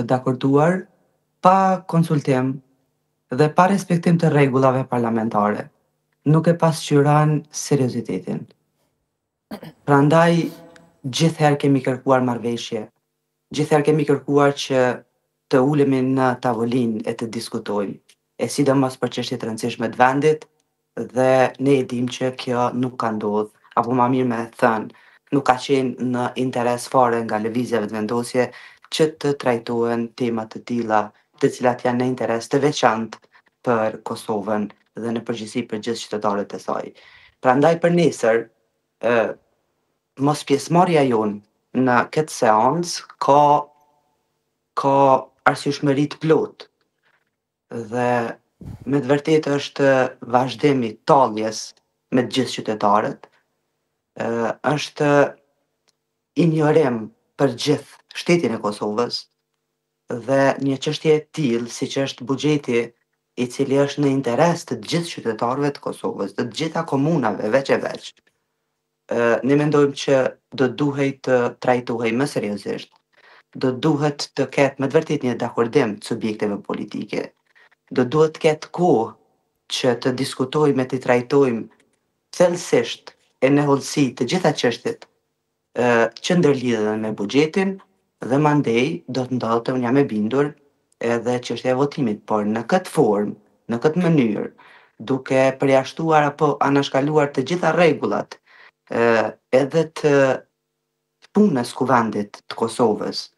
të dakorduar pa konsultim dhe pa respektim të rregullave parlamentare. Nuk e pasqyron seriozitetin. Prandaj, gjithherë kemi kërkuar marrëveshje, gjithherë kemi kërkuar që të ulemi në tavolinë e të diskutojmë, e sidomos për çështje të rëndësishme të vendit, dhe ne e dimë që kjo nuk ka ndodhur, apo ma mirë me thënë, nuk ka qenë në interes fare nga lëvizjeve të vendosje që të trajtohen tema të tilla, të cilat janë në interes të veçantë për Kosovën dhe në përgjithësi për gjithë qytetarët e saj. Prandaj për nesër, mos pjesëmarrja jonë në këtë seancë ka arsyeshmëri të plotë dhe me të vërtetë është vazhdim i talljes me të gjithë qytetarët, është injorim për gjithë shtetin e Kosovës dhe një çështje e tillë siç është buxheti i cili është në interes të gjithë qytetarëve të Kosovës, të gjitha komunave veç e veç. Ne mendojmë që do duhej të trajtohej më seriozisht, do duhet të ketë me të vërtetë një dakordim të subjekteve politike, do duhet të ketë kohë që të diskutojmë e të trajtojmë thellësisht e në hollësi të gjitha çështjet që ndërlidhen me buxhetin dhe mandej do të ndodhte, unë jam e bindur, edhe çështja e votimit, por në këtë formë, në këtë mënyrë, duke përjashtuar apo anashkaluar të gjitha rregullat edhe të punës kuvendit të Kosovës,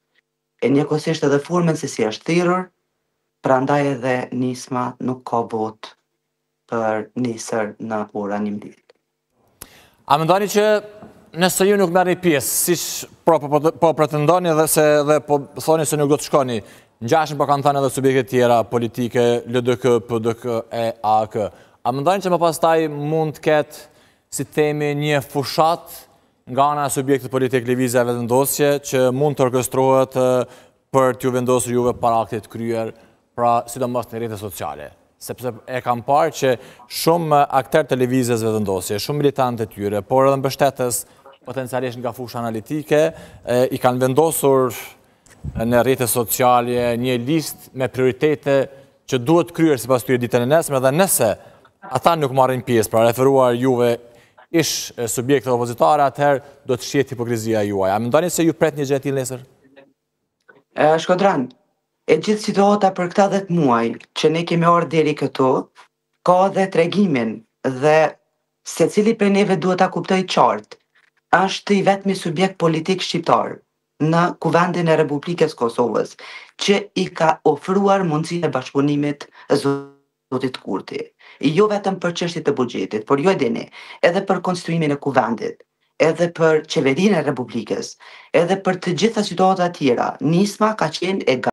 e njëkohësisht edhe formën se si është thirrur, prandaj edhe nisma nuk ka votë për nesër në orën 11. A mendoni që nëse ju nuk merrni pjesë, siç po pretendoni dhe po thoni se nuk do të shkoni, ngjashëm po kanë thënë edhe subjekte tjera politike, LDK, PDK, AK, a mendoni që më pastaj mund të ketë, si themi, një fushat nga ana e subjektit politik lëvizjeve vendosje që mund të orkestrohet për t'ju vendosur juve para aktit kryer, pra sidomos në rrjetet sociale? Sepse e kam parë që shumë aktorë të lëvizjeve vendosje, shumë militantë të tyre, por edhe mbështetës potencialisht nga fusha analitike, i kanë vendosur në rrjetet sociale një listë me prioritete që duhet kryer sipas tyre ditën e nesme, dhe nëse ata nuk marrin pjesë, pra referuar juve ish subjekte opozitare, atëherë do të shihet hipokrizia juaj. A mendoni se ju pret një gjë e tillë nesër? Shkodran, e gjithë situata për këta 10 muaj që ne kemi ardhur deri këtu, ka dhe tregimin dhe secili prej neve duhet ta kuptoj qartë. Është i vetmi subjekt politik shqiptar në kuvendin e Republikës Kosovës që i ka ofruar mundësinë e bashkëpunimit zotit Kurti. Jo vetëm për çështjet të buxhetit, por ju e dini, edhe për konstituimin e kuvendit, edhe për qeverinë e Republikës, edhe për të gjitha situata tjera, nisma ka qenë e